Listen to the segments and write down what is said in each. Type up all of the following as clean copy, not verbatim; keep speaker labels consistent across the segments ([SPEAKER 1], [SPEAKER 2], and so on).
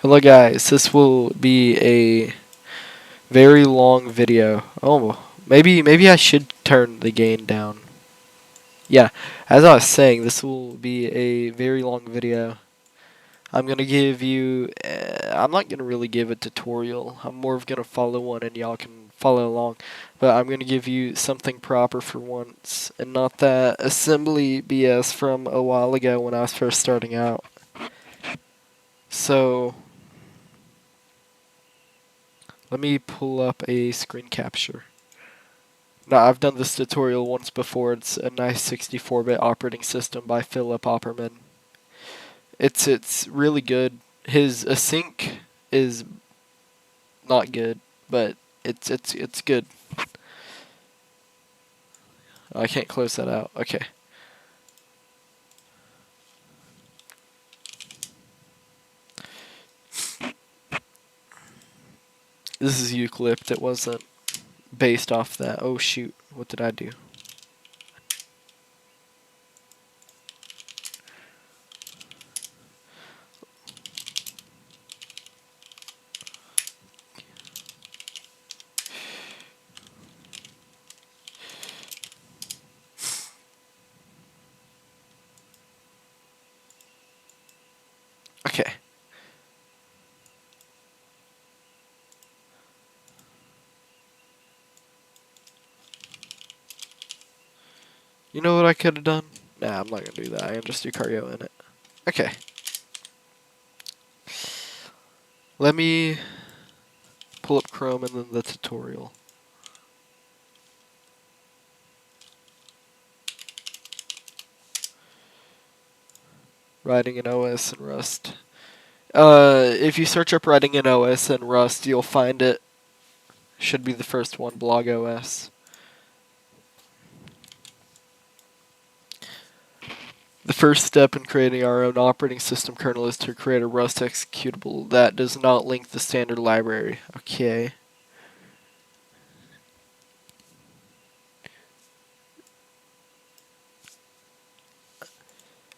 [SPEAKER 1] Hello guys, this will be a very long video. Oh, maybe I should turn the gain down. Yeah, as I was saying, this will be a very long video. I'm gonna give you. I'm not gonna really give a tutorial. I'm more of gonna follow one, and y'all can follow along. But I'm gonna give you something proper for once, and not that assembly BS from a while ago when I was first starting out. So let me pull up a screen capture. Now, I've done this tutorial once before. It's a nice 64-bit operating system by Philip Opperman. It's really good. His async is not good, but it's good. I can't close that out. Okay. This is Euclid. It wasn't based off that. Oh shoot. What did I do? Okay. You know what I could have done? Nah, I'm not gonna do that. I can just do cargo in it. Okay. Let me pull up Chrome and then the tutorial. Writing in OS and Rust. If you search up writing in OS and Rust, you'll find it. Should be the first one, Blog OS. The first step in creating our own operating system kernel is to create a Rust executable that does not link the standard library. Okay.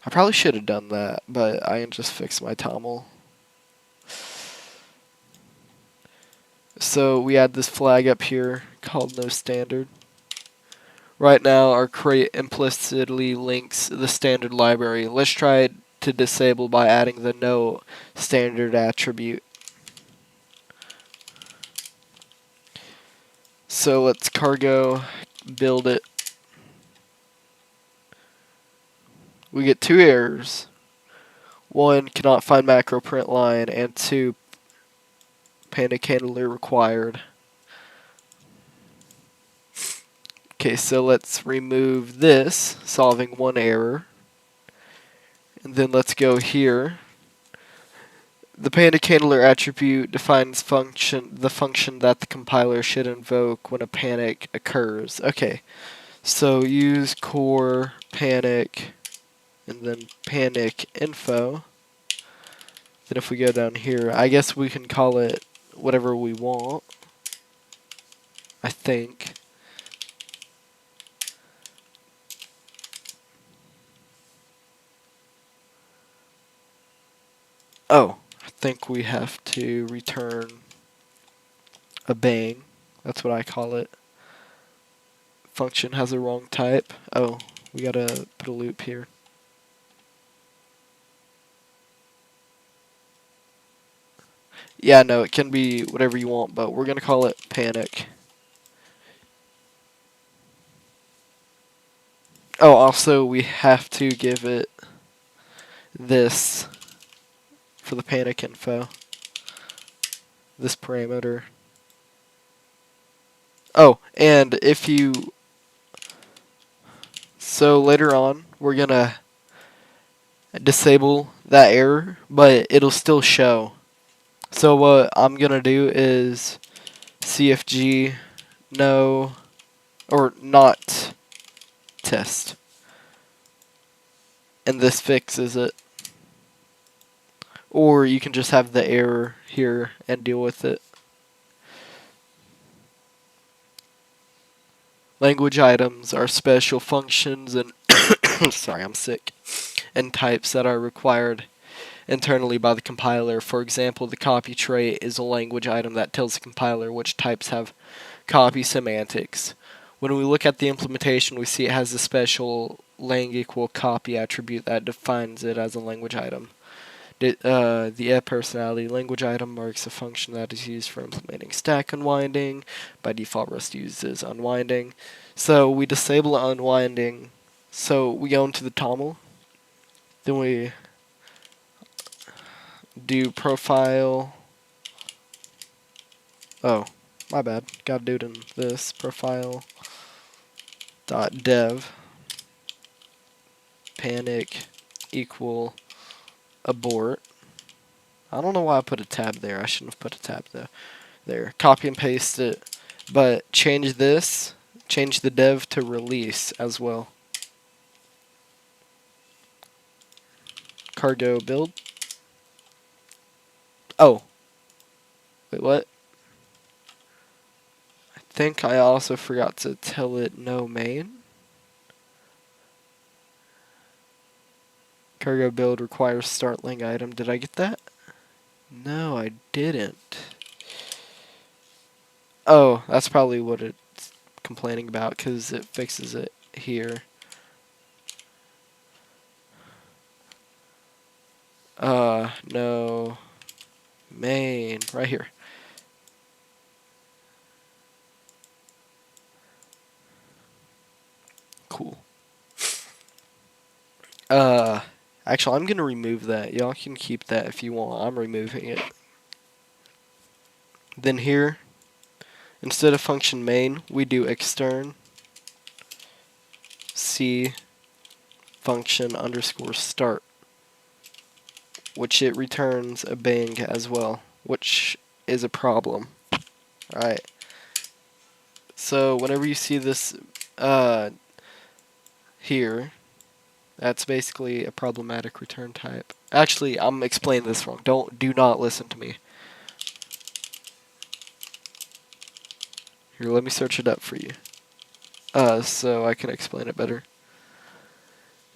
[SPEAKER 1] I probably should have done that, but I can just fix my toml. So we add this flag up here called no standard. Right now our crate implicitly links the standard library. Let's try to disable by adding the no standard attribute. So let's cargo build it. We get two errors. One, cannot find macro print line, and two, panic handler required. Okay, so let's remove this, solving one error. And then let's go here. The panic handler attribute defines the function that the compiler should invoke when a panic occurs. Okay, so use core panic and then panic info. Then if we go down here, I guess we can call it whatever we want. I think. Oh, I think we have to return a bang. That's what I call it. Function has a wrong type. Oh, we gotta put a loop here. Yeah, no, it can be whatever you want, but we're gonna call it panic. Oh, also we have to give it this for the panic info. This parameter. Oh, and if you... So later on, we're gonna disable that error, but it'll still show. So what I'm gonna do is CFG no or not test, and this fixes it. Or you can just have the error here and deal with it. Language items are special functions and sorry, I'm sick, and types that are required internally by the compiler. For example, the copy trait is a language item that tells the compiler which types have copy semantics. When we look at the implementation, we see it has a special lang equal copy attribute that defines it as a language item. The personality language item marks a function that is used for implementing stack unwinding. By default, Rust uses unwinding. So we disable unwinding. So we go into the toml. Then we do profile. Oh, my bad. Gotta do it in this profile. .dev panic equal abort. I don't know why I put a tab there. I shouldn't have put a tab there. Copy and paste it, but change this. Change the dev to release as well. Cargo build. Oh. Wait, what? I think I also forgot to tell it no main. Cargo build requires start lang item. Did I get that? No, I didn't. Oh, that's probably what it's complaining about because it fixes it here. No. Main. Right here. Cool. Actually, I'm gonna remove that. Y'all can keep that if you want. I'm removing it. Then here, instead of function main, we do extern c function underscore start, which it returns a bang as well, which is a problem. Alright. So whenever you see this here, that's basically a problematic return type. Actually, I'm explaining this wrong. Do not listen to me. Here, let me search it up for you. So I can explain it better.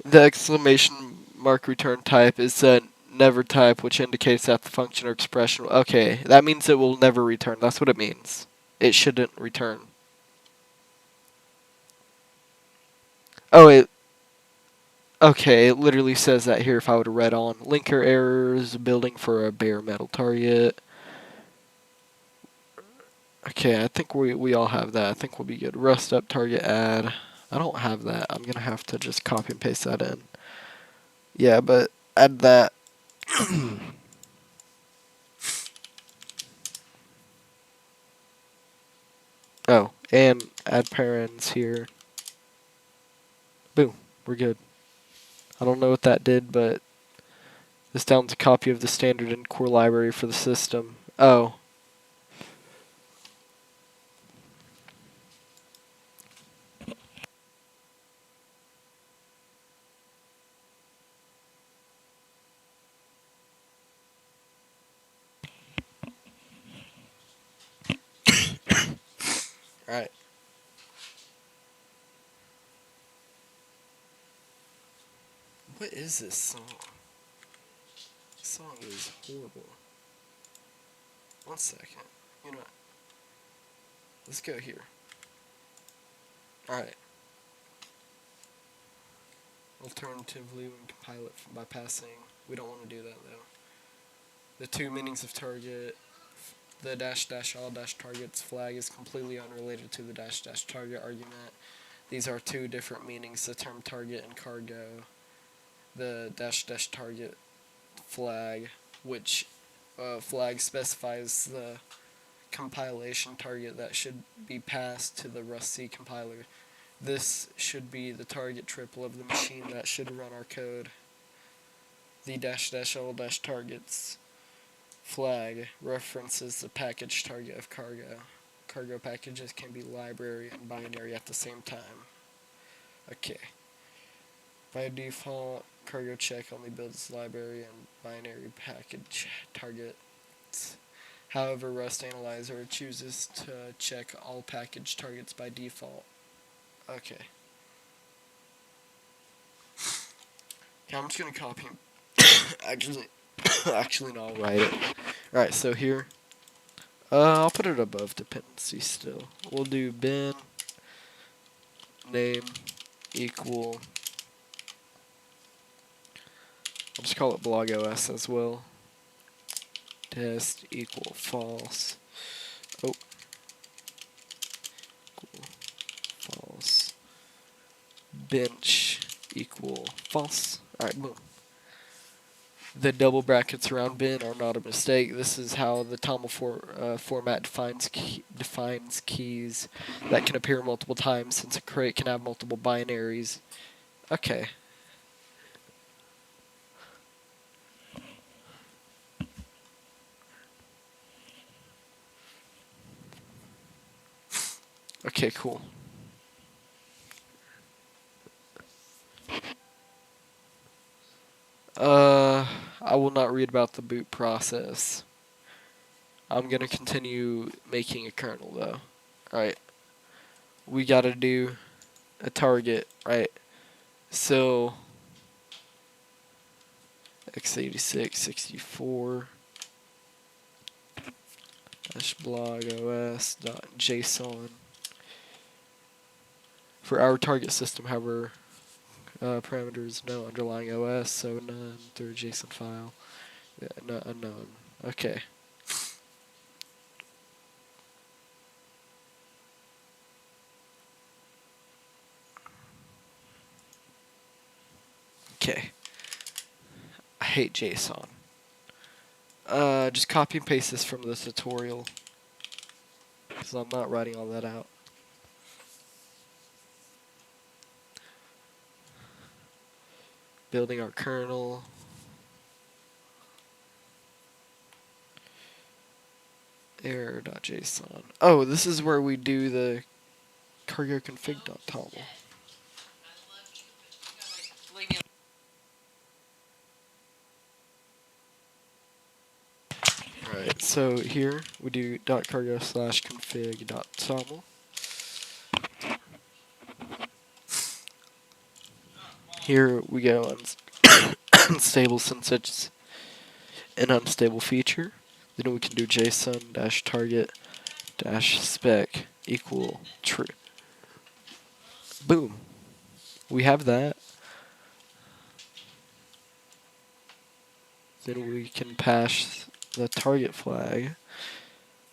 [SPEAKER 1] The exclamation mark return type is a never type, which indicates that the function or expression. Okay, that means it will never return. That's what it means. It shouldn't return. Oh, okay, it literally says that here if I would have read on. Linker errors, building for a bare metal target. Okay, I think we all have that. I think we'll be good. Rust up target add. I don't have that. I'm going to have to just copy and paste that in. Yeah, but add that. Oh, and add parens here. Boom, we're good. I don't know what that did, but this downloads a copy of the standard and core library for the system. Oh. Alright. What is this song? This song is horrible. 1 second. You know what? Let's go here. Alright. Alternatively, we can compile it by passing. We don't want to do that though. The two meanings of target. The dash dash all dash targets flag is completely unrelated to the dash dash target argument. These are two different meanings, the term target and cargo. The dash dash target flag, which flag specifies the compilation target that should be passed to the rustc compiler. This should be the target triple of the machine that should run our code. The dash dash all dash targets flag references the package target of cargo. Cargo packages can be library and binary at the same time. Okay. By default, cargo check only builds library and binary package targets. However, Rust Analyzer chooses to check all package targets by default. Okay. Yeah, I'm just gonna copy. Actually, Actually, no, I'll write it. Alright, so here, I'll put it above dependency still. We'll do bin name equal, I'll just call it blog OS as well. Test equal false. Oh, equal false. Bench equal false. Alright, boom. The double brackets around bin are not a mistake. This is how the TOML format defines keys that can appear multiple times, since a crate can have multiple binaries. Okay. Okay, cool. I will not read about the boot process. I'm gonna continue making a kernel though. Alright. We gotta do a target, right? So x86 64 blog os.json for our target system. However, parameters no underlying OS, so none through a JSON file. Yeah, no, unknown. Okay. Okay. I hate JSON. Just copy and paste this from the tutorial, because I'm not writing all that out. Building our kernel. Error.json. Oh, this is where we do the cargo config.toml. Alright, so here we do .cargo/config.toml. Here we go unstable, since it's an unstable feature. Then we can do JSON-target-spec equal true. Boom. We have that. Then we can pass the target flag.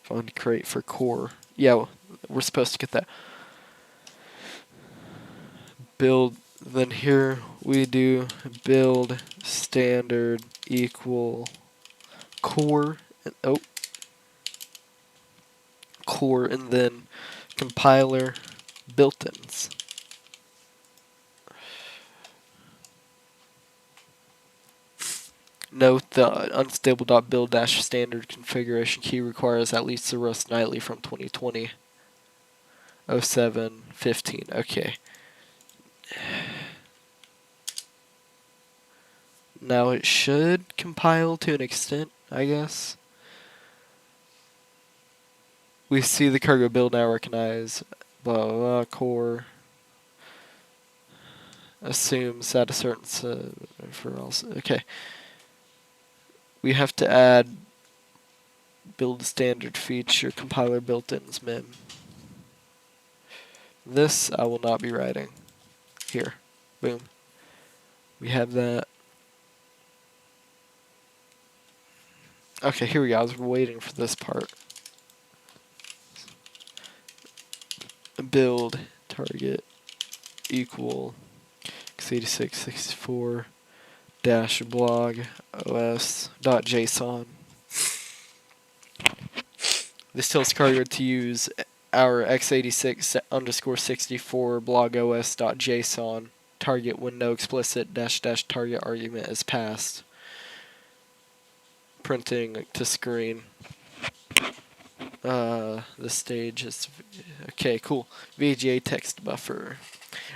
[SPEAKER 1] Find crate for core. Yeah, we're supposed to get that. Build. Then here we do build standard equal core. Oh, core, and then compiler built-ins. Note the unstable.build-standard configuration key requires at least the Rust Nightly from 2020. 07-15. Okay. Now it should compile to an extent, I guess. We see the cargo build now recognize blah blah blah core. Assumes that a certain for else. Okay. We have to add build standard feature compiler built-ins mem. This I will not be writing. Here. Boom. We have that. Okay, here we go. I was waiting for this part. Build target equal x86 64 dash blog os.json. This tells cargo to use our x86 underscore 64 blog os.json target when no explicit dash dash target argument is passed. Printing to screen. This stage is okay, cool. VGA text buffer.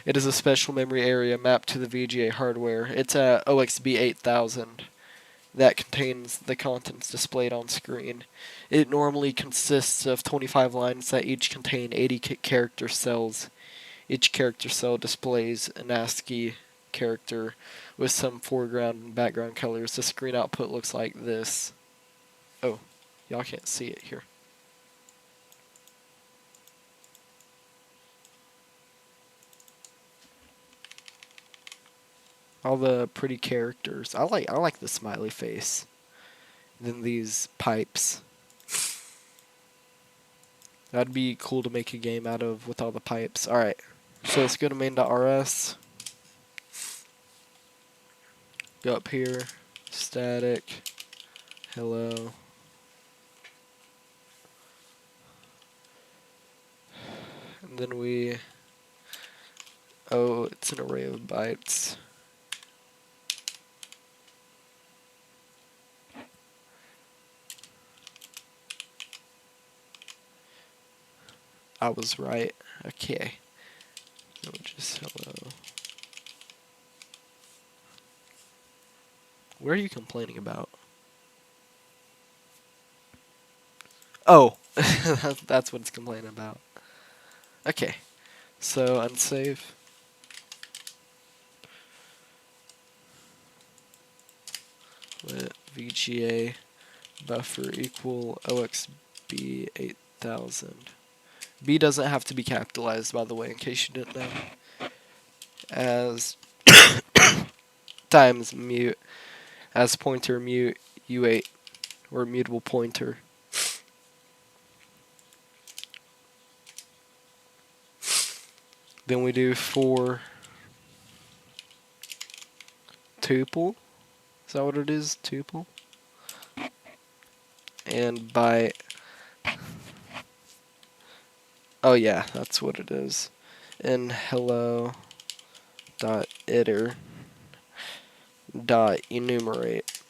[SPEAKER 1] It is a special memory area mapped to the VGA hardware. It's a OXB 8000 that contains the contents displayed on screen. It normally consists of 25 lines that each contain 80 character cells. Each character cell displays an ASCII character with some foreground and background colors. The screen output looks like this. Oh, y'all can't see it here. All the pretty characters. I like the smiley face. Then these pipes. That'd be cool to make a game out of with all the pipes. Alright, so let's go to main.rs. Go up here, static, hello. And then it's an array of bytes. I was right. Okay. So just hello. What are you complaining about? Oh, that's what it's complaining about. Okay, so unsave. Let VGA buffer equal OXB 8000. B doesn't have to be capitalized, by the way, in case you didn't know. As times mute, as pointer mute U8, or mutable pointer. Then we do for tuple. Is that what it is? Tuple? And byte. Oh yeah, that's what it is. And hello dot iter dot enumerate.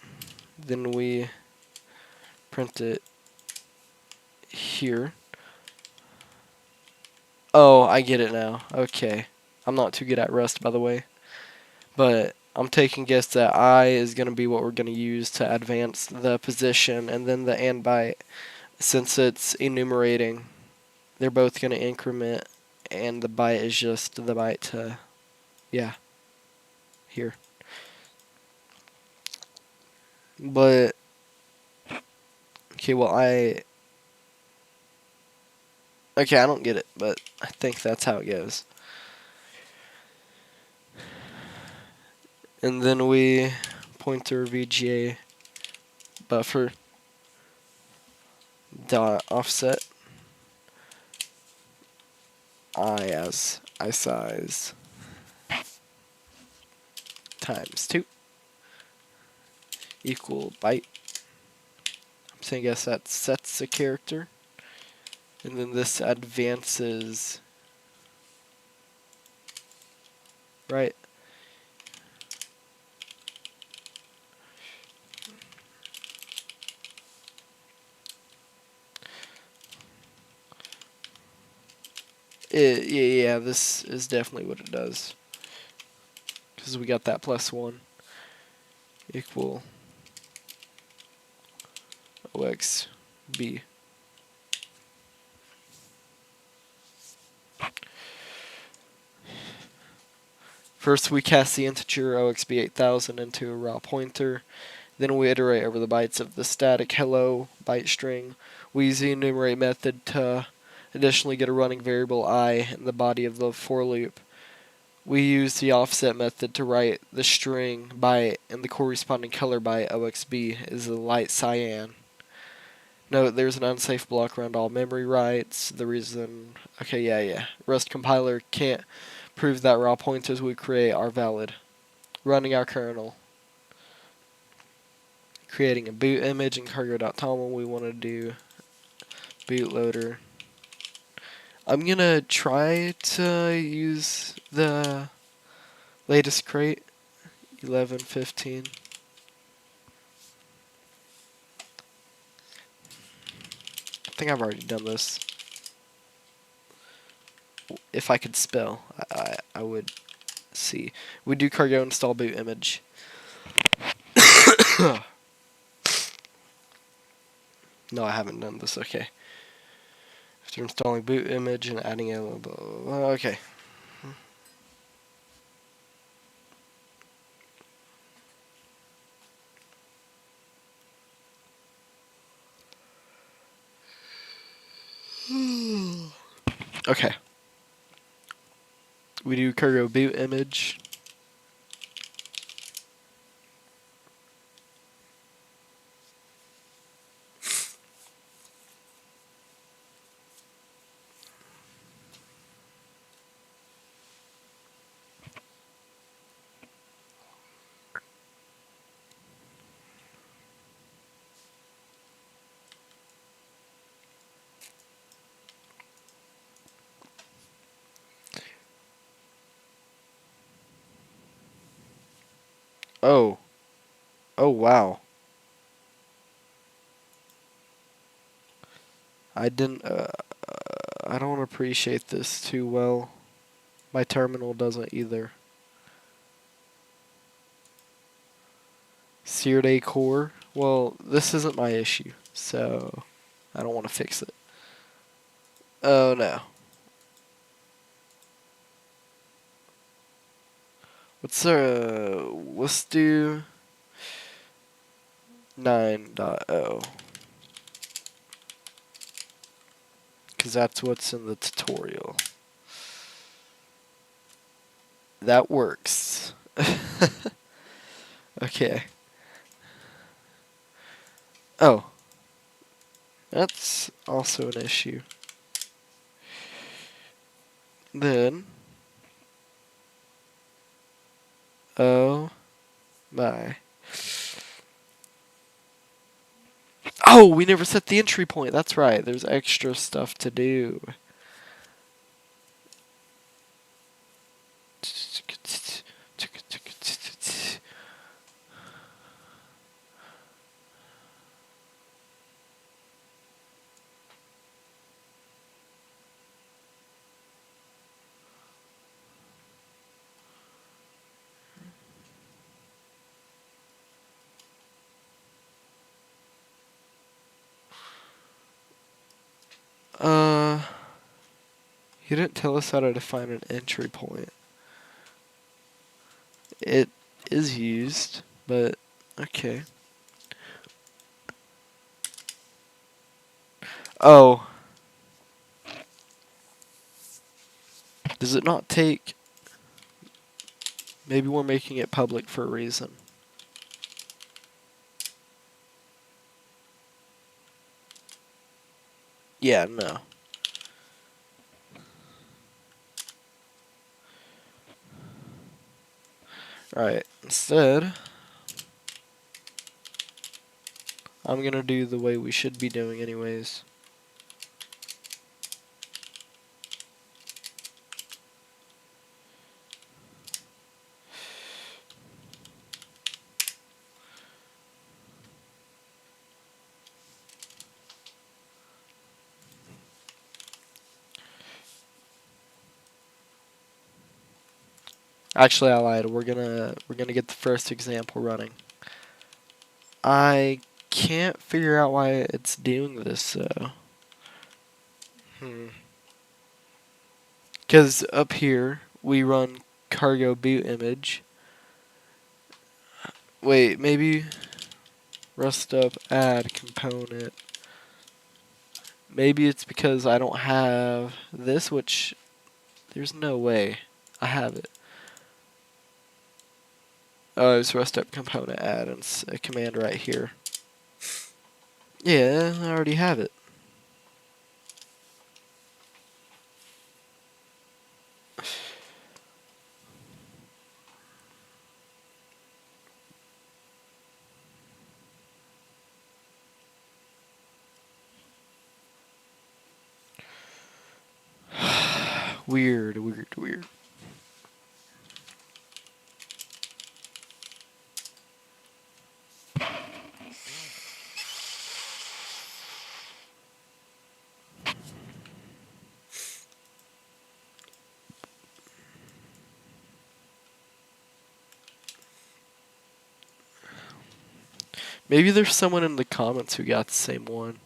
[SPEAKER 1] Then we print it here. Oh, I get it now. Okay. I'm not too good at Rust, by the way. But I'm taking a guess that I is going to be what we're going to use to advance the position. And then the and byte, since it's enumerating, they're both going to increment. And the byte is just the byte to, yeah, here. But, okay, well, okay, I don't get it, but I think that's how it goes. And then we pointer VGA buffer dot offset I as I size times 2 equal byte. So I guess that sets a character. And then this advances, right? Yeah, this is definitely what it does. Because we got that +1 equal OXB. First we cast the integer OXB 8000 into a raw pointer. Then we iterate over the bytes of the static hello byte string. We use the enumerate method to additionally get a running variable I in the body of the for loop. We use the offset method to write the string byte, and the corresponding color byte OXB is the light cyan. Note there's an unsafe block around all memory writes. The reason, okay, yeah. Rust compiler can't prove that raw pointers we create are valid. Running our kernel. Creating a boot image in cargo.toml. We want to do bootloader. I'm gonna try to use the latest crate, 11.15. I think I've already done this. If I could spell, I would see. We do cargo install boot image. No, I haven't done this. Okay. After installing boot image and adding a blah, blah, blah. Okay. Okay. We do cargo boot image. Oh. Oh, wow. I didn't, I don't appreciate this too well. My terminal doesn't either. Seared A core. Well, this isn't my issue, so I don't want to fix it. Oh no. Let's do 9.0. Because that's what's in the tutorial. That works. Okay. Oh. That's also an issue. Then. Oh my. Oh, we never set the entry point. That's right. There's extra stuff to do. He didn't tell us how to define an entry point. It is used, but okay. Oh. Does it not take... Maybe we're making it public for a reason. Yeah, no. Alright, instead, I'm gonna do the way we should be doing anyways. Actually, I lied. We're gonna get the first example running. I can't figure out why it's doing this though. Because up here we run cargo boot image. Wait, maybe rust up add component. Maybe it's because I don't have this, which there's no way I have it. Oh, it's rust up component add, and it's a command right here. Yeah, I already have it. Weird, weird, weird. Maybe there's someone in the comments who got the same one.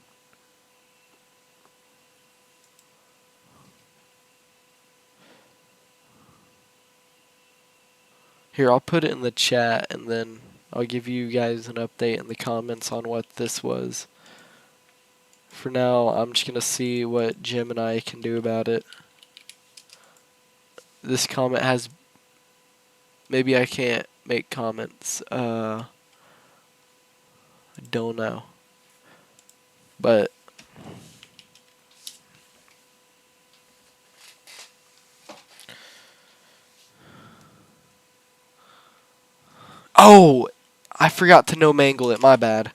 [SPEAKER 1] Here, I'll put it in the chat and then I'll give you guys an update in the comments on what this was. For now, I'm just gonna see what Gemini can do about it. This comment has... Maybe I can't make comments. I don't know. But... Oh! I forgot to no mangle it, my bad.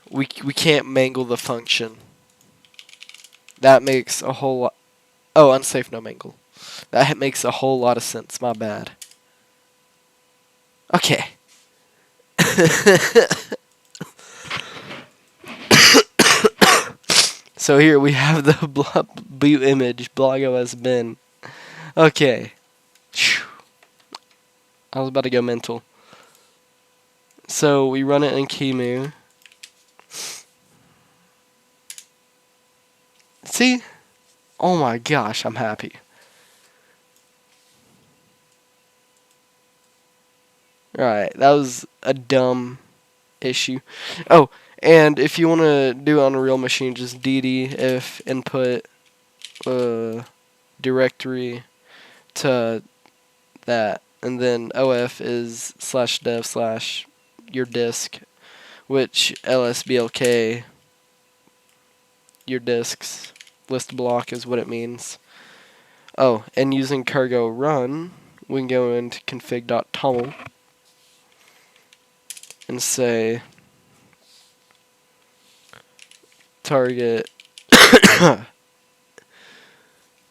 [SPEAKER 1] We can't mangle the function. That makes a whole lot... Oh, unsafe no mangle. That makes a whole lot of sense, my bad. Okay. So here we have the boot image, BlogOS bin. Okay. I was about to go mental. So we run it in QEMU. See? Oh my gosh, I'm happy. Alright, that was a dumb issue. Oh, and if you want to do it on a real machine, just dd if input directory to that, and then OF is /dev/ your disk, which lsblk your disks list block is what it means. Oh, and using cargo run, we can go into config.toml and say target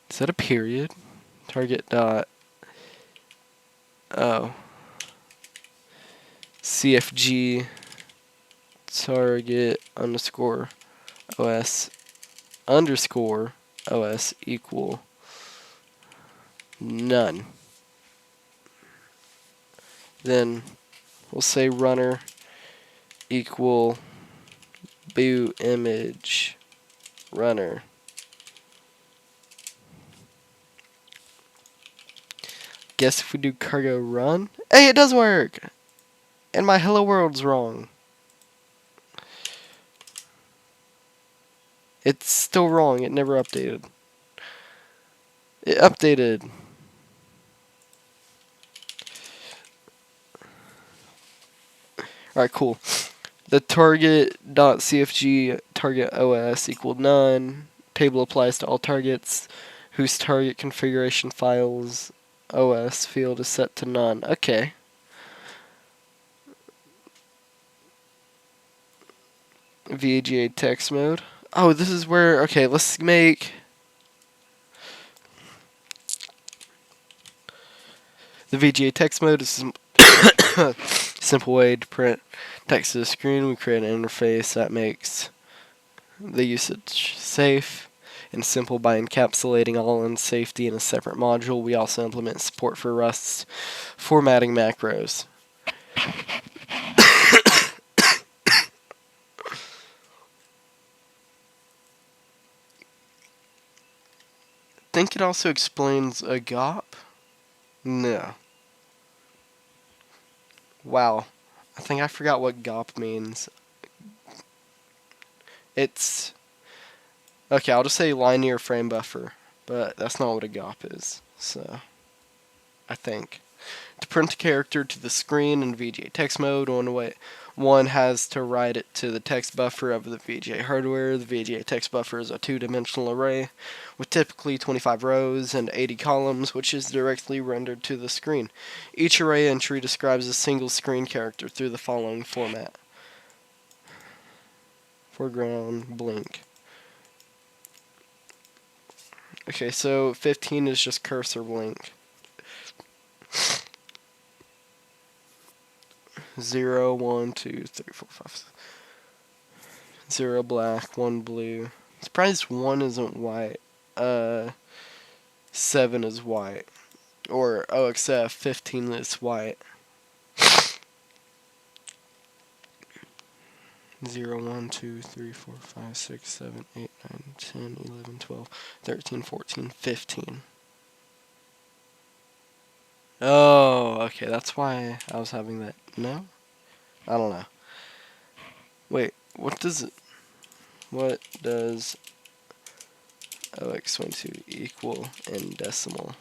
[SPEAKER 1] is that a period? Target dot CFG target underscore OS underscore OS equal none. Then we'll say runner equal boot image runner. Guess if we do cargo run, hey, it does work. And my hello world's wrong. It's still wrong. It never updated. It updated. Alright, cool. The target.cfg target OS equal none. Table applies to all targets whose target configuration files OS field is set to none. Okay. VGA text mode. Oh, this is where... Okay, let's make... The VGA text mode is a simple way to print text to the screen. We create an interface that makes the usage safe and simple by encapsulating all unsafety in a separate module. We also implement support for Rust's formatting macros. I think it also explains a GOP. No. Wow. I think I forgot what GOP means. It's... Okay, I'll just say linear frame buffer, but that's not what a GOP is, so... I think. To print a character to the screen in VGA text mode, one has to write it to the text buffer of the VGA hardware. The VGA text buffer is a two-dimensional array with typically 25 rows and 80 columns, which is directly rendered to the screen. Each array entry describes a single screen character through the following format. Foreground, blink. Okay, so 15 is just cursor blink. 0, 1, 2, 3, 4, 5. 0 black, 1 blue. Surprised 1 isn't white. 7 is white. Or, oh, except 15 is white. 0, 1, 2, 3, 4, 5, 6, 7, 8, 9, 10, 11, 12, 13, 14, 15. Oh, okay, that's why I was having that. No? I don't know. Wait, what What does OX12 equal in decimal?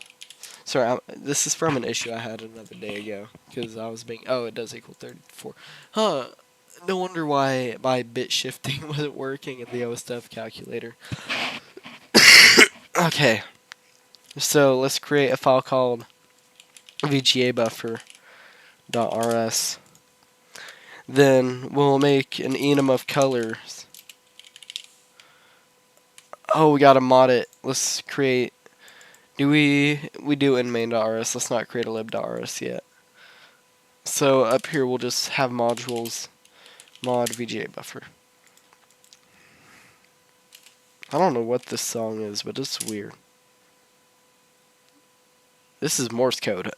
[SPEAKER 1] Sorry, this is from an issue I had another day ago, because I was being, oh, it does equal 34. Huh, no wonder why my bit shifting wasn't working in the OSDF calculator. Okay, so let's create a file called VGA buffer.rs. Then we'll make an enum of colors. Oh, we gotta mod it. Let's create, we do in main.rs, let's not create a lib.rs yet. So up here we'll just have modules, mod VGA buffer. I don't know what this song is, but it's weird. This is Morse code.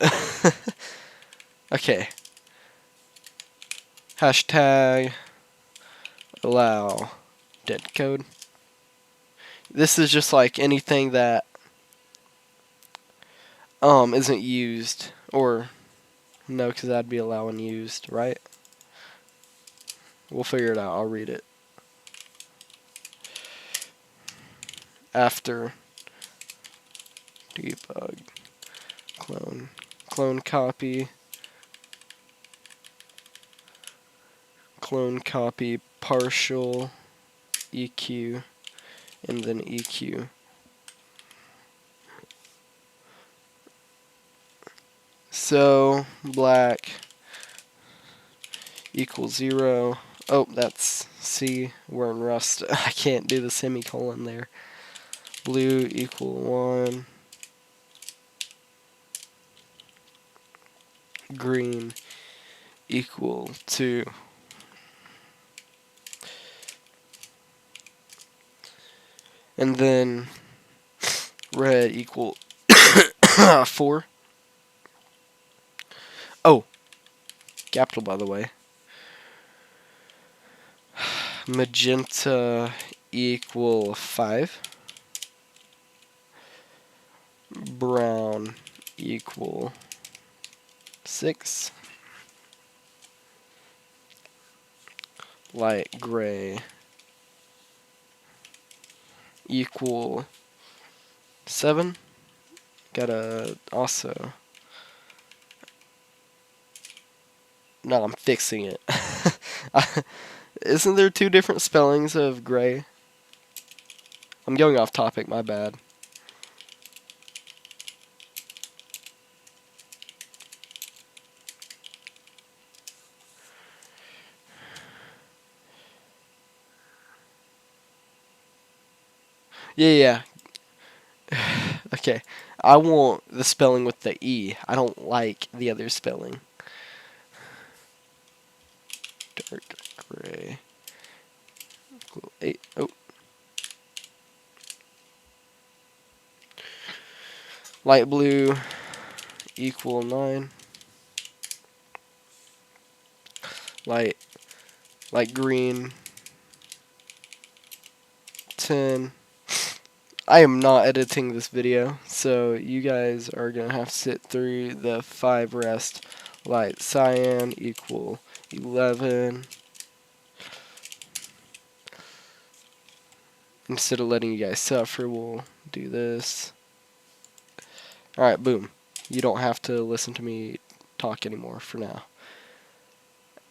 [SPEAKER 1] Okay. Hashtag allow dead code. This is just like anything that isn't used, or no, because that'd be allow unused, right? We'll figure it out. I'll read it after debug clone copy partial EQ and then EQ. So black equals 0. Oh, that's C. We're in Rust. I can't do the semicolon there. Blue equal 1. Green equal 2. And then red equal 4. Oh, capital by the way. Magenta equal 5. Brown equal 6. Light gray equal 7. Gotta also, no, I'm fixing it. Isn't there 2 different spellings of gray? I'm going off topic, my bad. Yeah. Okay. I want the spelling with the E. I don't like the other spelling. Dark gray. Equal 8. Oh. Light blue equal 9. Light green 10. I am not editing this video, so you guys are going to have to sit through the 5 rest. Light cyan equal 11. Instead of letting you guys suffer, we'll do this. Alright, boom. You don't have to listen to me talk anymore for now.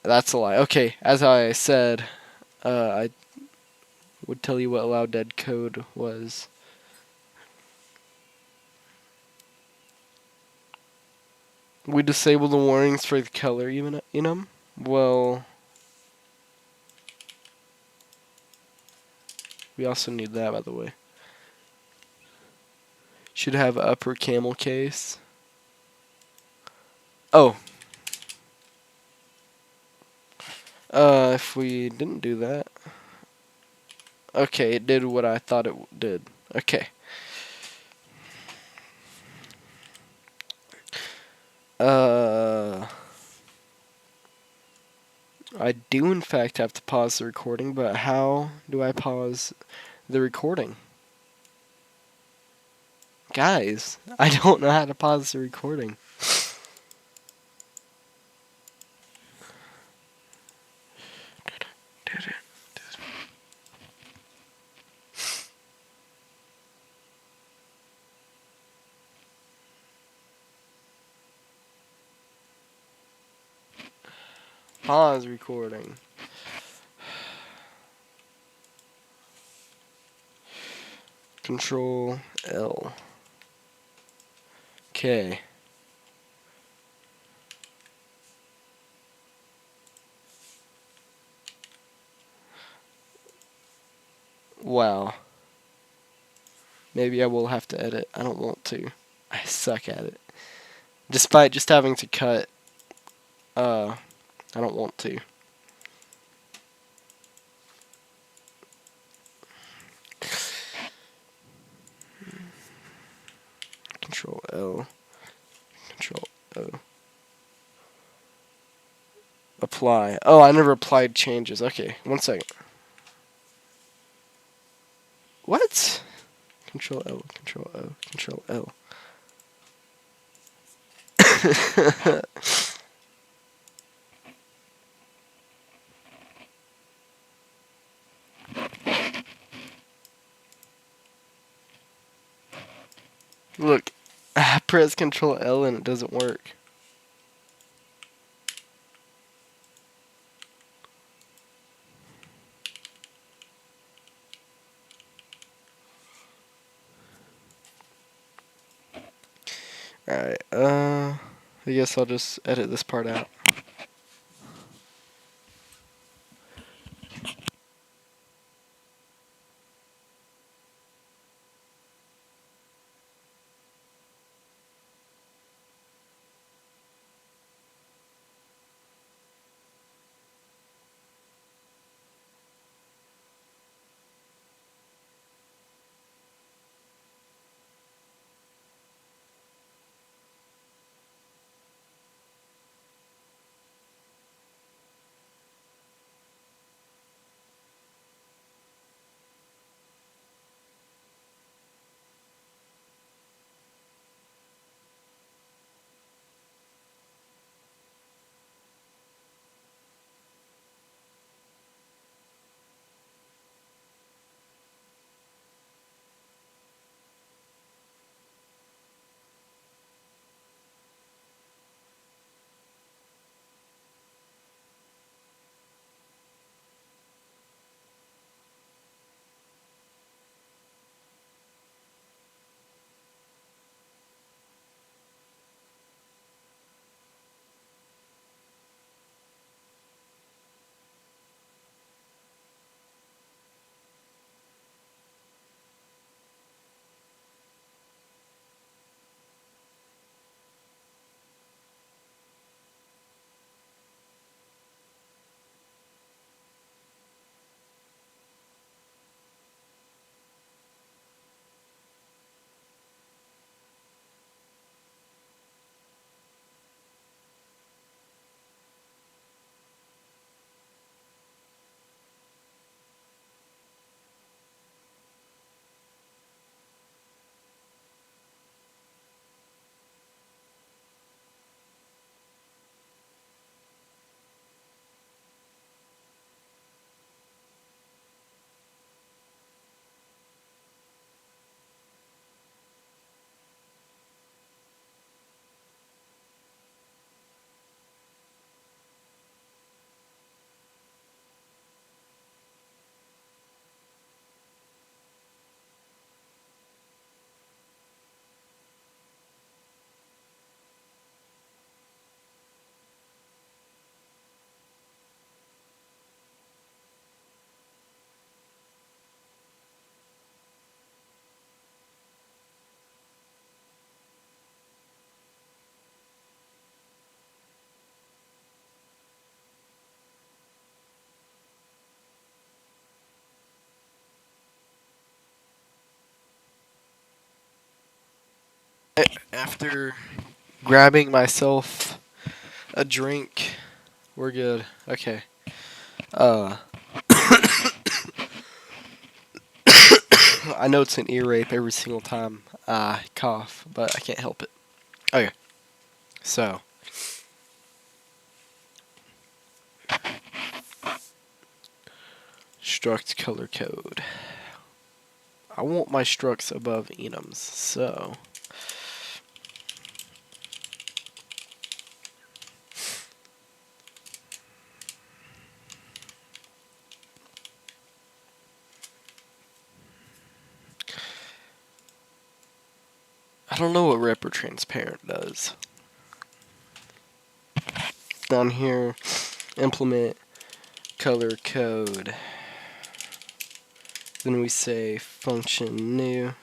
[SPEAKER 1] That's a lie. Okay, as I said, I would tell you what allow dead code was. We disable the warnings for the color enum. Well, we also need that, by the way. Should have upper camel case. Oh. If we didn't do that. Okay, it did what I thought it did. Okay. I do in fact have to pause the recording, but how do I pause the recording? Guys, I don't know how to pause the recording. Pause recording. Control L. Okay. Wow. Maybe I will have to edit. I don't want to. I suck at it. Despite just having to cut, I don't want to. Control L. Control O. Apply. Oh, I never applied changes. Okay, 1 second. What? Control L, Control O, Control L. Look, I press Control L and it doesn't work. Alright, I guess I'll just edit this part out. After grabbing myself a drink, we're good. Okay. I know it's an ear rape every single time I cough, but I can't help it. Okay. So. Struct color code. I want my structs above enums, so. I don't know what Rep or Transparent does. Down here, implement color code. Then we say function new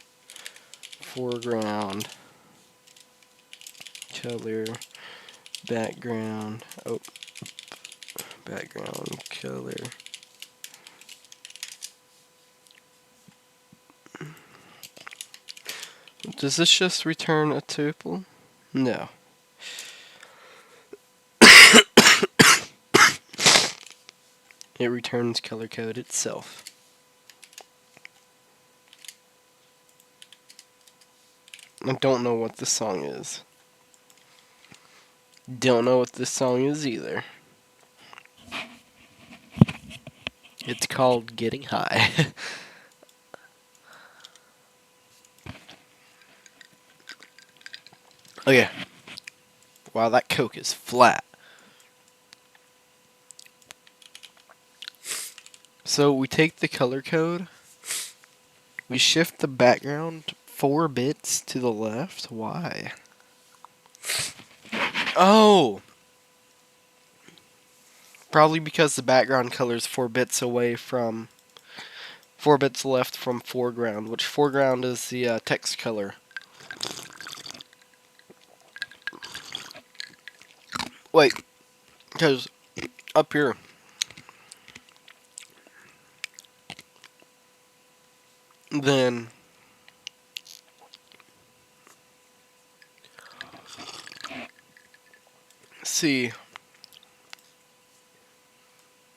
[SPEAKER 1] foreground color background background color. Does this just return a tuple? No. It returns color code itself. I don't know what this song is. Don't know what this song is either. It's called Getting High. Okay. Wow, that Coke is flat. So we take the color code, we shift the background 4 bits to the left. Why? Oh! Probably because the background color is 4 bits away from 4 bits left from foreground, which foreground is the text color. Wait, because up here, then see,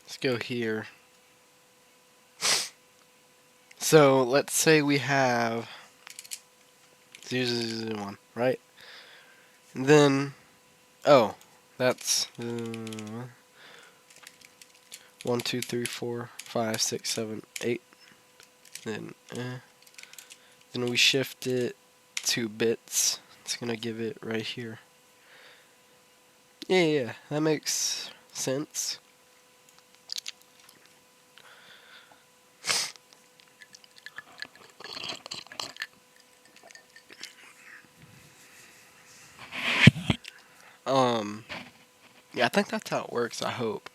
[SPEAKER 1] let's go here. So let's say we have 0, 0, 0, 0, 1, right? And then, oh, that's 1, 2, 3, 4, 5, 6, 7, 8. Then we shift it 2 bits. It's gonna give it right here. Yeah, that makes sense. Yeah, I think that's how it works, I hope.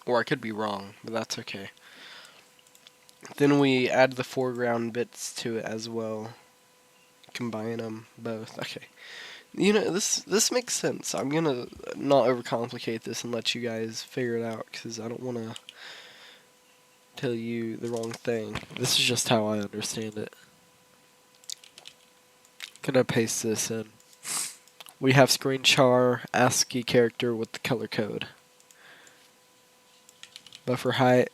[SPEAKER 1] Or I could be wrong, but that's okay. Then we add the foreground bits to it as well. Combine them both. Okay. You know, this makes sense. I'm gonna not overcomplicate this and let you guys figure it out, because I don't want to tell you the wrong thing. This is just how I understand it. Gonna paste this in. We have screen char ASCII character with the color code. Buffer height.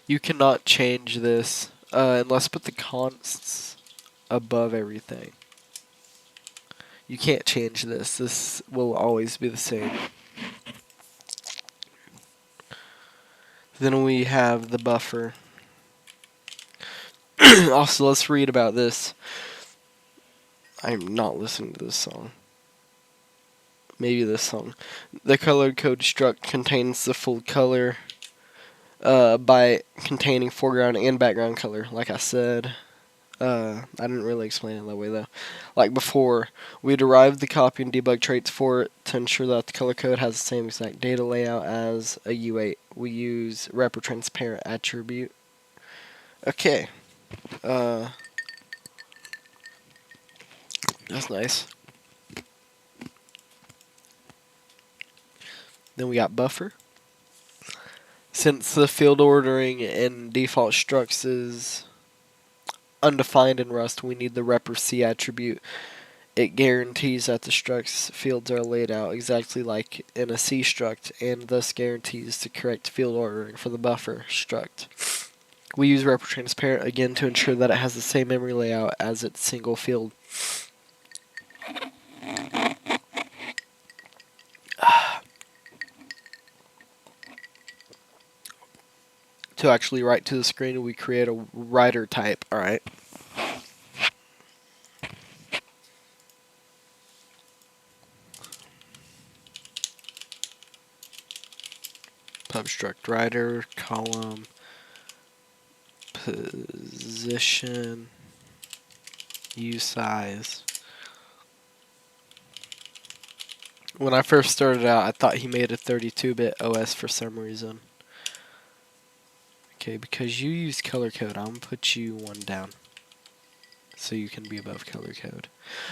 [SPEAKER 1] You cannot change this unless put the consts above everything. You can't change this. This will always be the same. Then we have the buffer. Also, let's read about this. I'm not listening to this song. Maybe this song. The color code struct contains the full color by containing foreground and background color, like I said. I didn't really explain it that way though. Like before, we derived the copy and debug traits for it to ensure that the color code has the same exact data layout as a U8. We use Rep or Transparent attribute. Okay. That's nice. Then we got buffer. Since the field ordering in default structs is undefined in Rust, we need the Rep or C attribute. It guarantees that the structs fields are laid out exactly like in a C struct, and thus guarantees the correct field ordering for the buffer struct. We use Rep or Transparent again to ensure that it has the same memory layout as its single field. To actually write to the screen, we create a writer type. Alright. Pubstruct writer, column, position, usize. When I first started out, I thought he made a 32-bit OS for some reason. Okay, because you use color code, I'm gonna put you one down, so you can be above color code.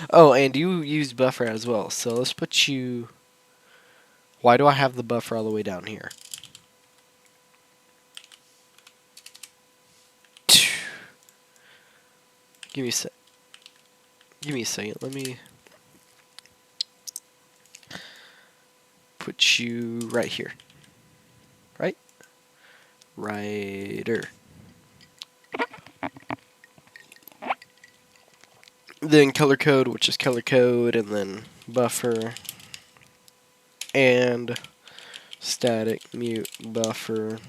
[SPEAKER 1] Oh, and you use buffer as well, so let's put you... Why do I have the buffer all the way down here? Give me a sec. Give me a second. Let me put you right here. Right? Righter. Then color code, which is color code, and then buffer, and static mute buffer.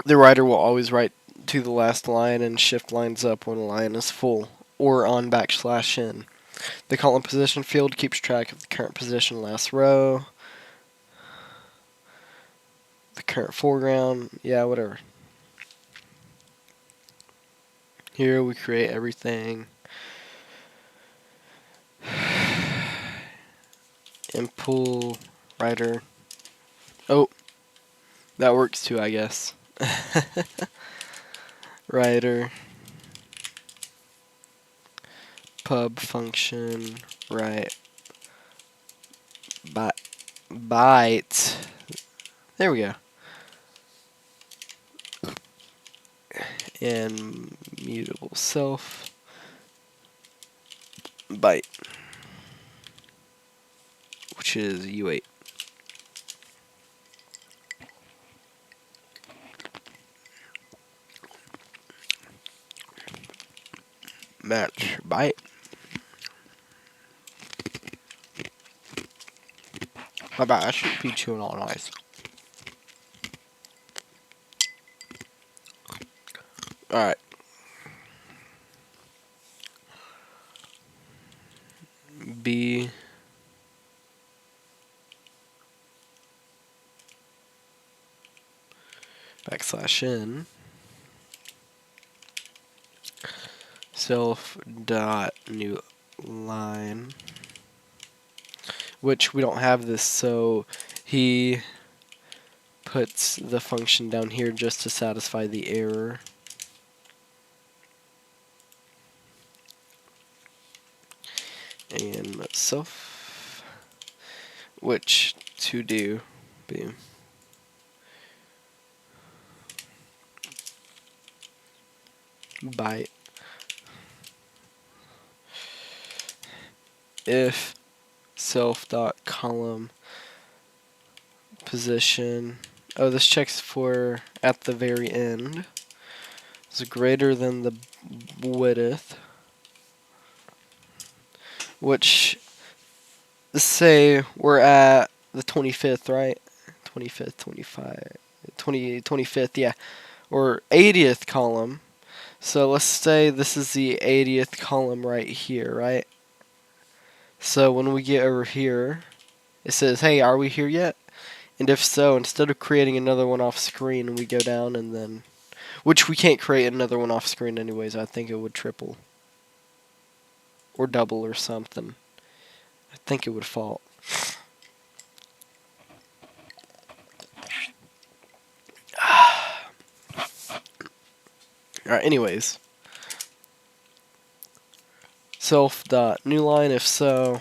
[SPEAKER 1] The writer will always write to the last line and shift lines up when a line is full, or on \n. The column position field keeps track of the current position last row, the current foreground, yeah, whatever. Here we create everything. Impl writer. Oh, that works too, I guess. Writer. Pub function. Right. Byte. There we go. And mutable self. Byte. Which is U8. Match byte. My bad, I shouldn't be chewing all nice. Alright. B \n self dot new line, which we don't have this, so he puts the function down here just to satisfy the error. And self, which to do, boom. Byte. If self dot column position, oh, this checks for at the very end, is greater than the width, which, let's say we're at the 25th, right? 25th, 25, 25th, yeah, or 80th column. So let's say this is the 80th column right here, right? So when we get over here, it says, hey, are we here yet? And if so, instead of creating another one off screen, we go down and then, which we can't create another one off screen anyways, I think it would triple. Or double or something. I think it would fault. Alright, anyways. Self dot new line, if so,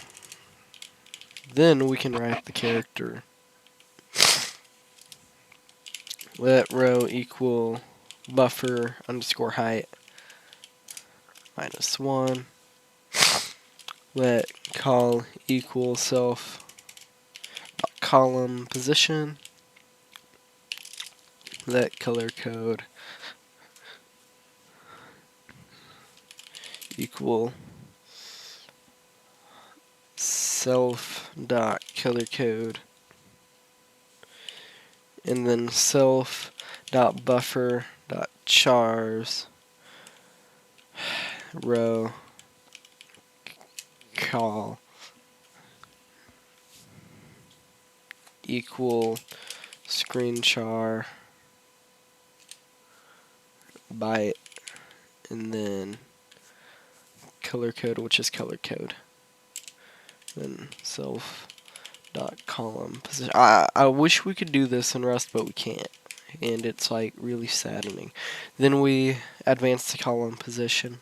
[SPEAKER 1] then we can write the character. Let row equal buffer underscore height -1. Let col equal self column position. Let color code equal self dot color code, and then self dot buffer dot chars row col equal screen char byte, and then color code, which is color code. Then self dot column position. I wish we could do this in Rust, but we can't, and it's like really saddening. Then we advance the column position.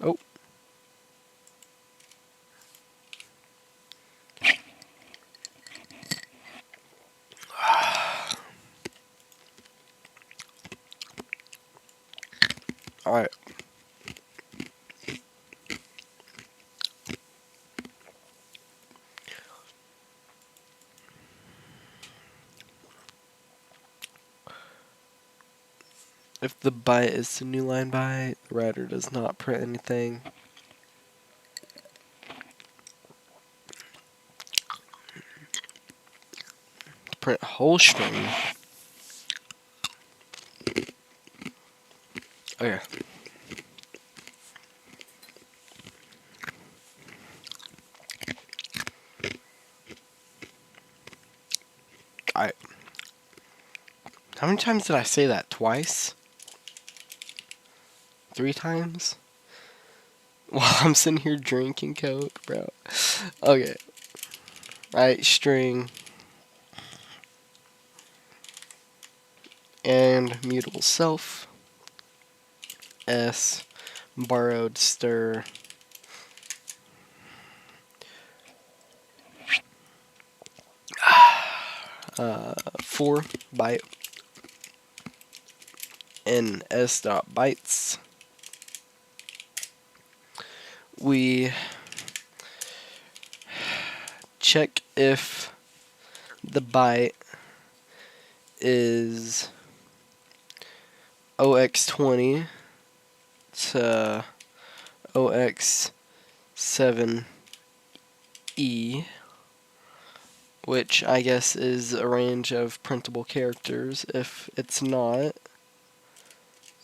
[SPEAKER 1] Oh. Alright. If the byte is the new line byte, the writer does not print anything. Print whole string. Okay. Alright. How many times did I say that? Twice? 3 times? While I'm sitting here drinking Coke, bro. Okay. Alright, string. And mutable self. S. Borrowed stir. For byte. And S dot bytes. We check if the byte is OX20 to OX7E, which I guess is a range of printable characters. If it's not,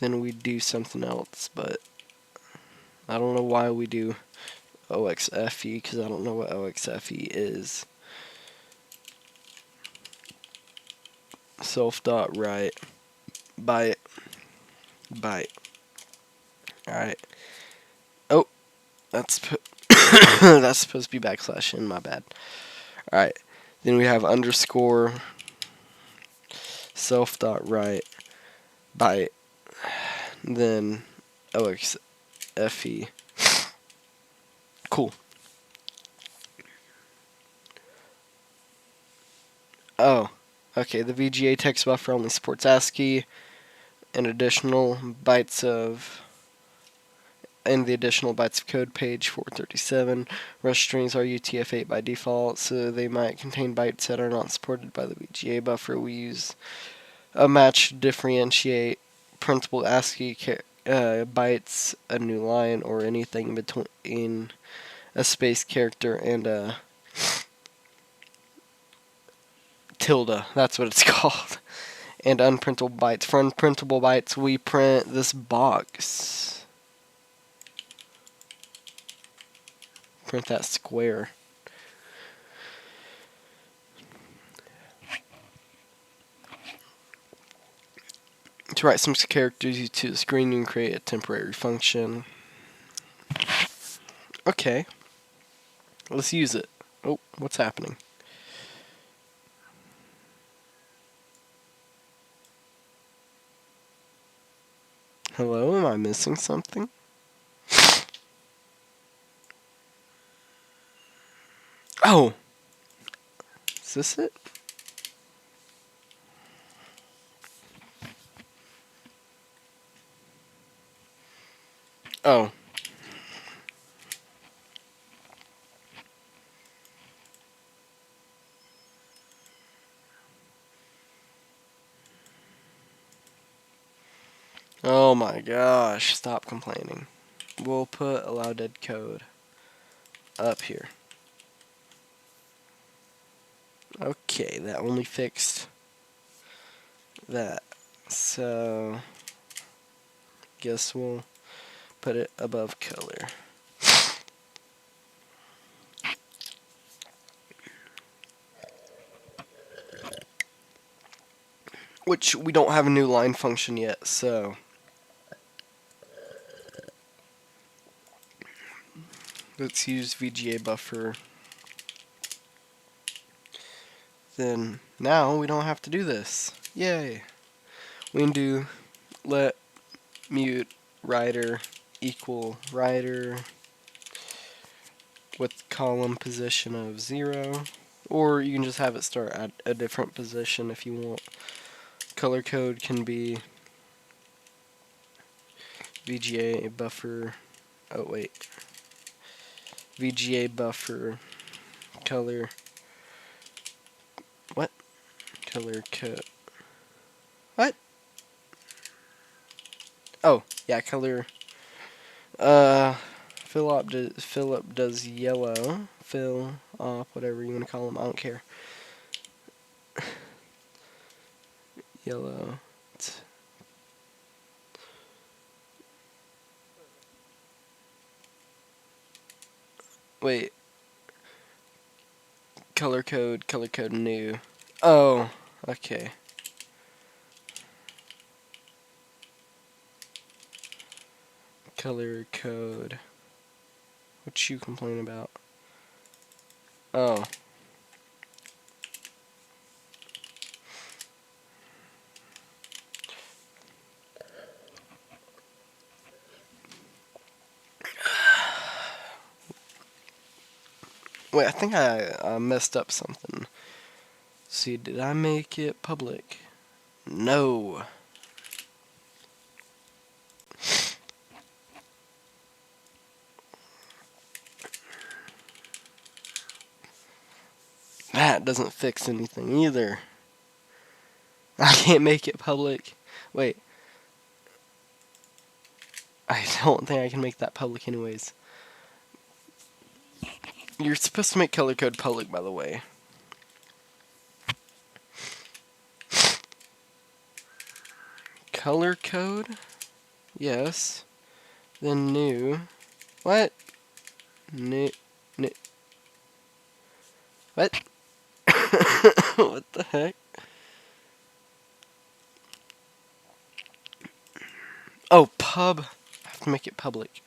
[SPEAKER 1] then we do something else, but I don't know why we do OXFE, because I don't know what OXFE is. Self.write byte. Alright. Oh, that's that's supposed to be /n, my bad. Alright. Then we have underscore self.write byte. Then OXFE. Cool. Oh, okay. The VGA text buffer only supports ASCII and the additional bytes of code, page 437. Rust strings are UTF-8 by default, so they might contain bytes that are not supported by the VGA buffer. We use a match to differentiate printable ASCII bytes, a new line, or anything between a space character and a tilde. That's what it's called. And unprintable bytes. For unprintable bytes, we print this box. Print that square. To write some characters to the screen, you can create a temporary function. Okay. Let's use it. Oh, what's happening? Hello, am I missing something? Oh! Is this it? Oh. Oh my gosh, stop complaining. We'll put allow dead code up here. Okay, that only fixed that. So, guess we'll put it above color. which we don't have a new line function yet, so let's use VGA buffer. Then now we don't have to do this. Yay! We can do let mute rider equal rider with column position of 0, or you can just have it start at a different position if you want. Color code can be VGA buffer, oh wait, VGA buffer color, what? Color code, what? Oh, yeah, color, Philip does yellow, fill, op, whatever you want to call them, I don't care. Yellow. Wait. Color code new. Oh, okay. Color code. What you complain about? Oh. Wait, I think I messed up something. See, did I make it public? No. That doesn't fix anything either. I can't make it public. Wait. I don't think I can make that public anyways. You're supposed to make color code public, by the way. Color code? Yes. Then new. What? New. What? What the heck? Oh, pub. I have to make it public.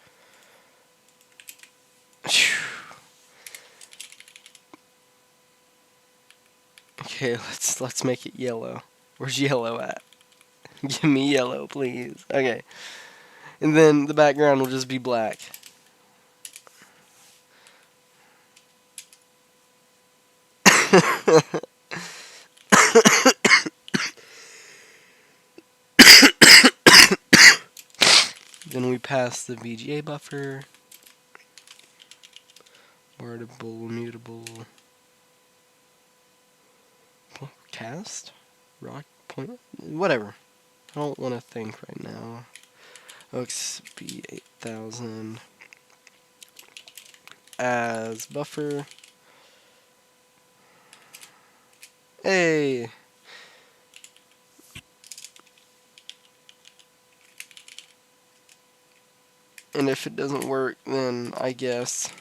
[SPEAKER 1] Okay, let's make it yellow. Where's yellow at? Give me yellow, please. Okay. And then the background will just be black. Then we pass the VGA buffer. Wordable, mutable. Cast? Rock point? Whatever. I don't want to think right now. OXB 8000 as buffer. Hey! And if it doesn't work, then I guess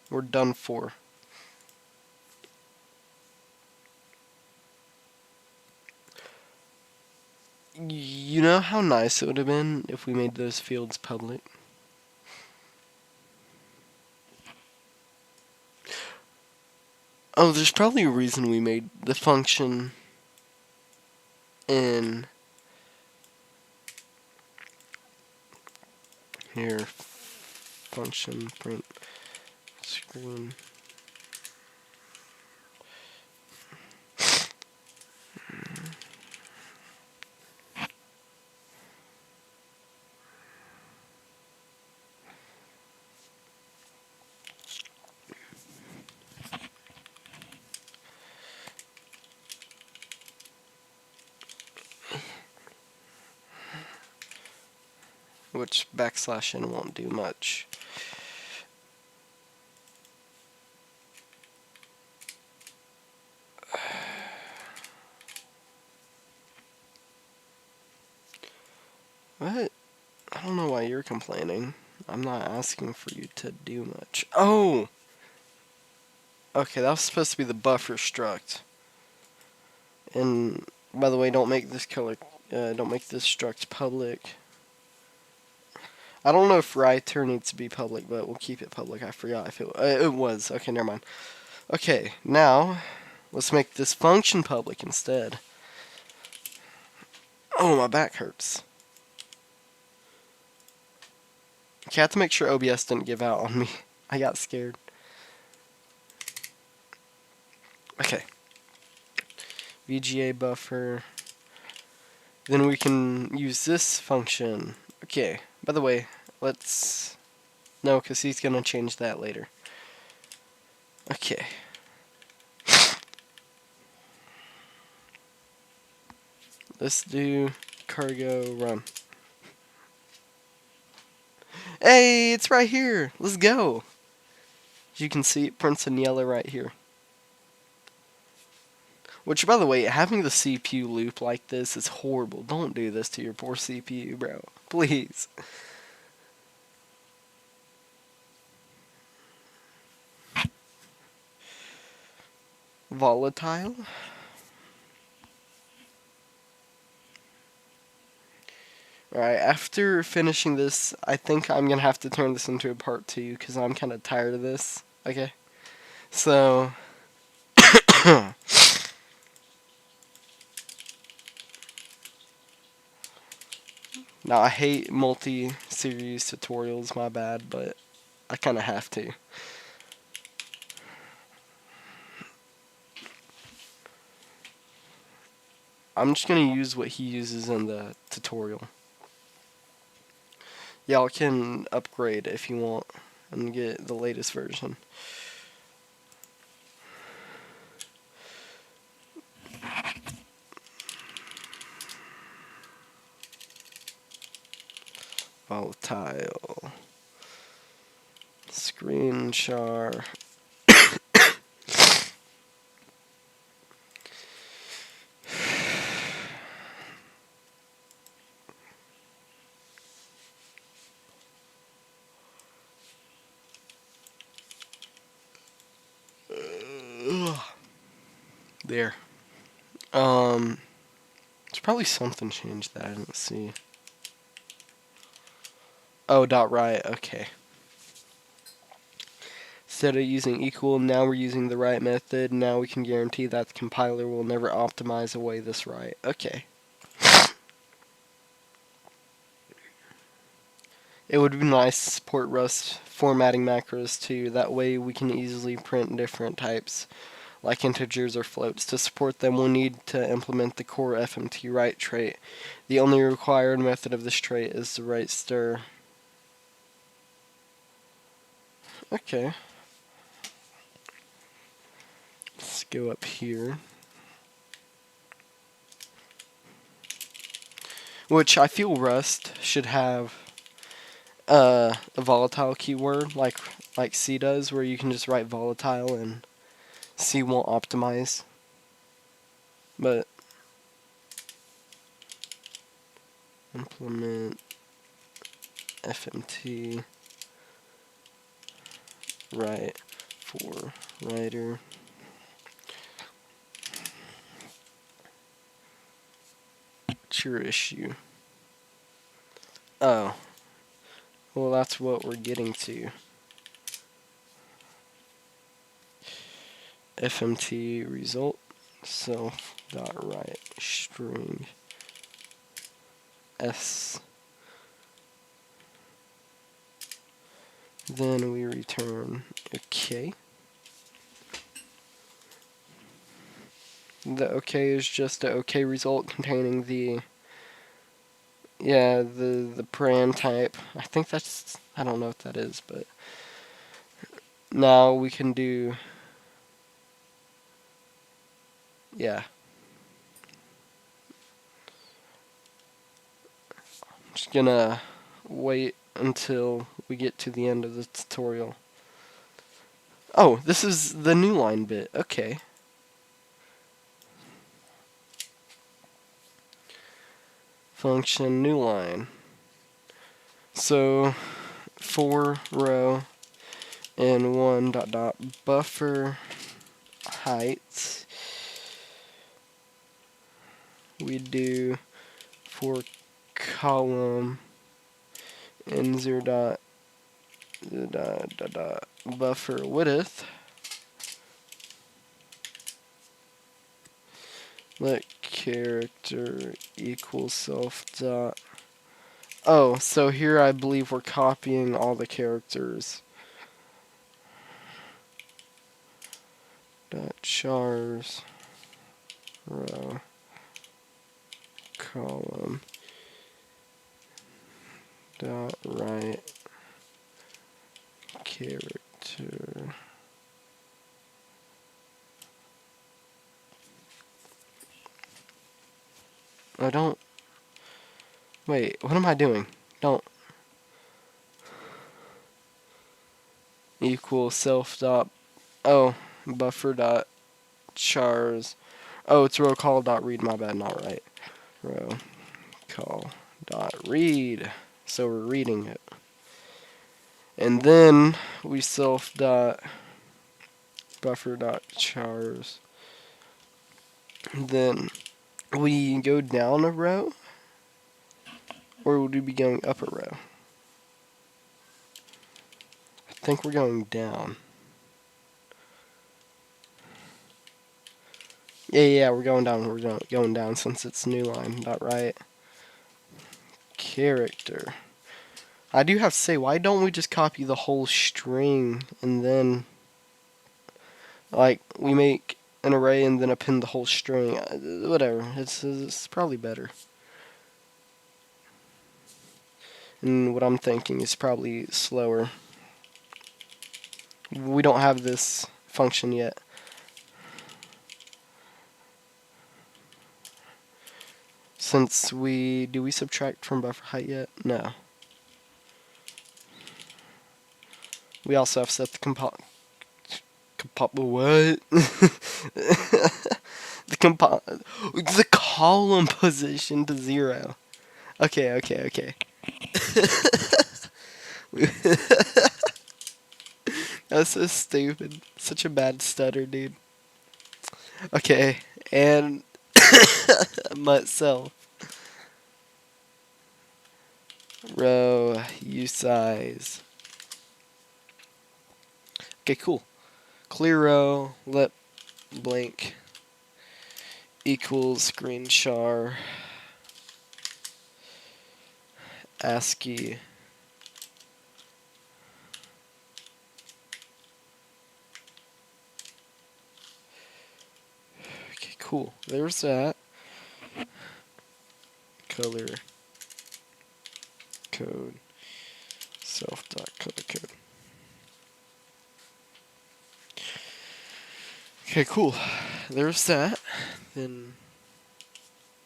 [SPEAKER 1] we're done for. You know how nice it would have been if we made those fields public? Oh, there's probably a reason we made the function in here. Function print screen. Which \n won't do much. What? I don't know why you're complaining. I'm not asking for you to do much. Oh! Okay, that was supposed to be the buffer struct. And by the way, don't make this struct public. I don't know if writer needs to be public, but we'll keep it public. I forgot if it was. Okay, never mind. Okay, now let's make this function public instead. Oh, my back hurts. Okay, I have to make sure OBS didn't give out on me. I got scared. Okay. VGA buffer. Then we can use this function. Okay, by the way, let's... No, because he's going to change that later. Okay. Let's do cargo run. Hey, it's right here. Let's go. As you can see, it prints in yellow right here. Which, by the way, having the CPU loop like this is horrible. Don't do this to your poor CPU, bro. Please. Volatile. Alright, after finishing this, I think I'm gonna have to turn this into a part 2 because I'm kind of tired of this. Okay? So... Now, I hate multi-series tutorials, my bad, but I kind of have to. I'm just going to use what he uses in the tutorial. Y'all can upgrade if you want and get the latest version. Volatile. Screen char. There. There's probably something changed that I didn't see. Oh, dot right, okay. Instead of using equal, now we're using the right method. Now we can guarantee that the compiler will never optimize away this right. Okay. It would be nice to support Rust formatting macros too. That way we can easily print different types, like integers or floats. To support them, we'll need to implement the core FMT write trait. The only required method of this trait is the write stir. Okay. Let's go up here. Which I feel Rust should have a volatile keyword like C does, where you can just write volatile and C won't optimize. But implement FMT write for writer. What's your issue? Oh. Well, that's what we're getting to. FMT result self dot write string s. Then we return okay. The okay is just an okay result containing the the param type. I think that's, I don't know what that is, but now we can do, yeah. I'm just gonna wait until we get to the end of the tutorial. Oh, this is the new line bit. Okay. Function new line. So 4 row and 1 dot dot buffer height we do for column n0 dot buffer width, let character equals self dot. Oh, so here I believe we're copying all the characters. Dot chars row column dot right character. I don't. Wait, what am I doing? Don't. Equal self dot. Oh, buffer dot chars. Oh, it's row call dot read. My bad, not right. Row call dot read. So we're reading it. And then we self dot buffer dot chars. Then we go down a row, or would we be going up a row? I think we're going down. Yeah, we're going down. We're going down since it's new line. Dot right character. I do have to say, why don't we just copy the whole string and then, like, we make an array and then append the whole string? Whatever. It's probably better. And what I'm thinking is probably slower. We don't have this function yet. Since do we subtract from buffer height yet? No. We also have set the what? The column position to 0. Okay. That's so stupid. Such a bad stutter, dude. Okay, and myself. Row usize. Okay, cool. Clear row, let blank equals green char ASCII okay, cool. There's that. Color code self.color code. Okay, cool. There's that. Then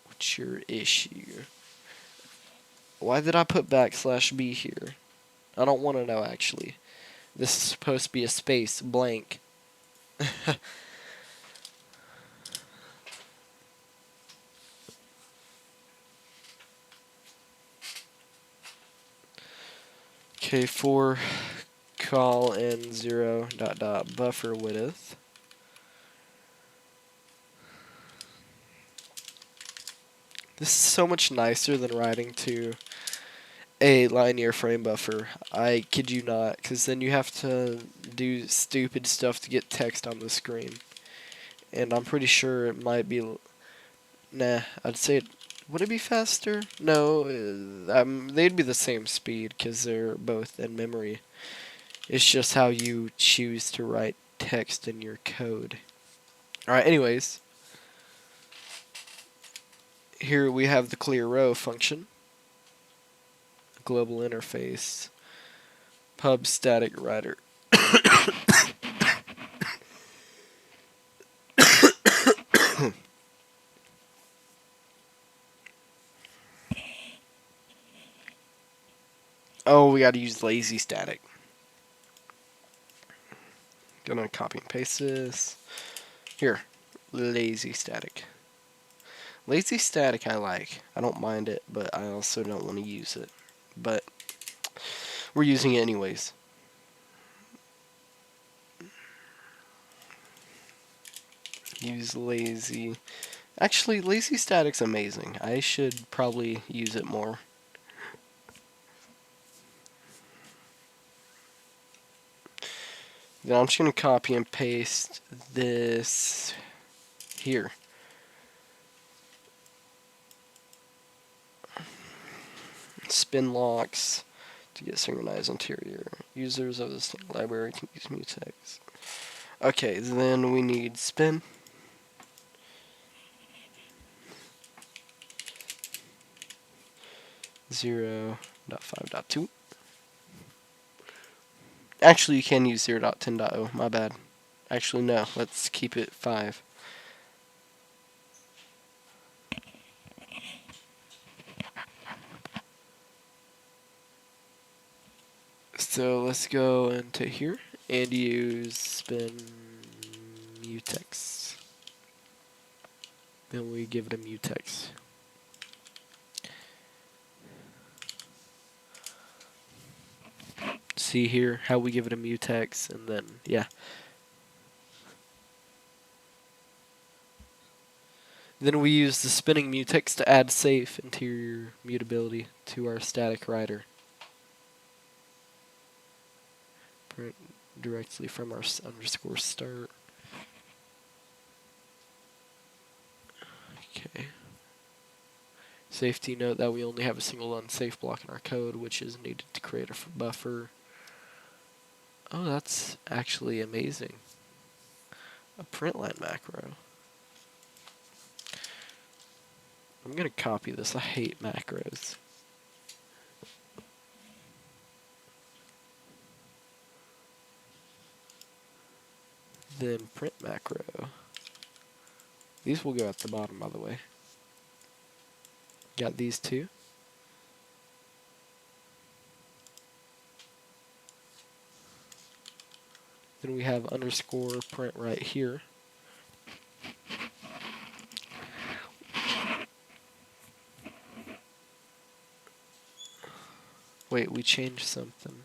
[SPEAKER 1] what's your issue? Why did I put \b here? I don't want to know, actually. This is supposed to be a space, blank. Okay, for call n0 dot buffer width. This is so much nicer than writing to a linear frame buffer. I kid you not, because then you have to do stupid stuff to get text on the screen. And I'm pretty sure it might be... Nah, I'd say it... Would it be faster? No, they'd be the same speed, because they're both in memory. It's just how you choose to write text in your code. Alright, anyways. Here we have the clear row function. Global interface. Pub static writer. Oh, we gotta use lazy static. Gonna copy and paste this. Here, lazy static. Lazy static I like. I don't mind it, but I also don't want to use it. But we're using it anyways. Use lazy Actually, lazy static's amazing. I should probably use it more. Then I'm just going to copy and paste this here. Spin locks to get synchronized interior. Users of this library can use mutex. Okay, then we need spin. Zero 0.5.2. Actually, you can use 0.10.0. My bad. Actually, no. Let's keep it 5. So let's go into here and use spin mutex. Then we give it a mutex. See here how we give it a mutex, and then yeah. Then we use the spinning mutex to add safe interior mutability to our static rider. Print directly from our underscore start. Okay. Safety note that we only have a single unsafe block in our code, which is needed to create a buffer. Oh, that's actually amazing. A printline macro. I'm gonna copy this. I hate macros. Then print macro. These will go at the bottom, by the way. Got these two. Then we have underscore print right here. Wait, we changed something.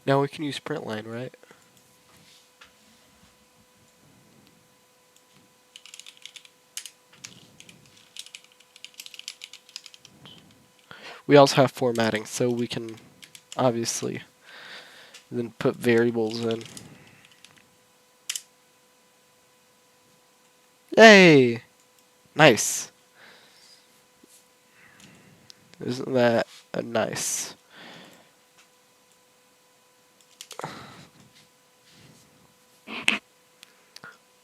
[SPEAKER 1] Now we can use printline, right? We also have formatting, so we can obviously then put variables in. Hey! Nice. Isn't that a nice?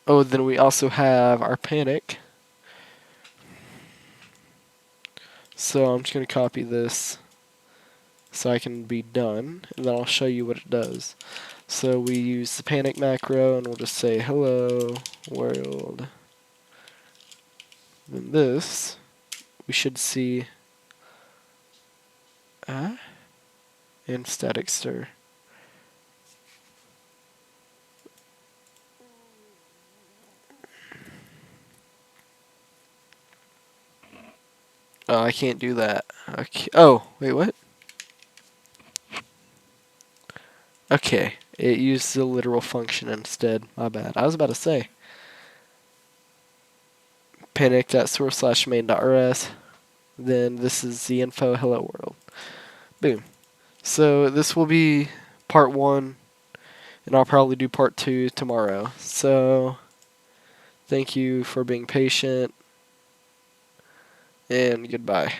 [SPEAKER 1] Oh, then we also have our panic. So I'm just going to copy this so I can be done, and then I'll show you what it does. So we use the panic macro, and we'll just say hello world. Then this, we should see in static stir. Oh, I can't do that. Okay. Oh, wait, what? Okay, it used the literal function instead. My bad. I was about to say. Panic.source/main.rs. Then this is the info hello world. Boom. So this will be part 1, and I'll probably do part 2 tomorrow. So thank you for being patient, and goodbye.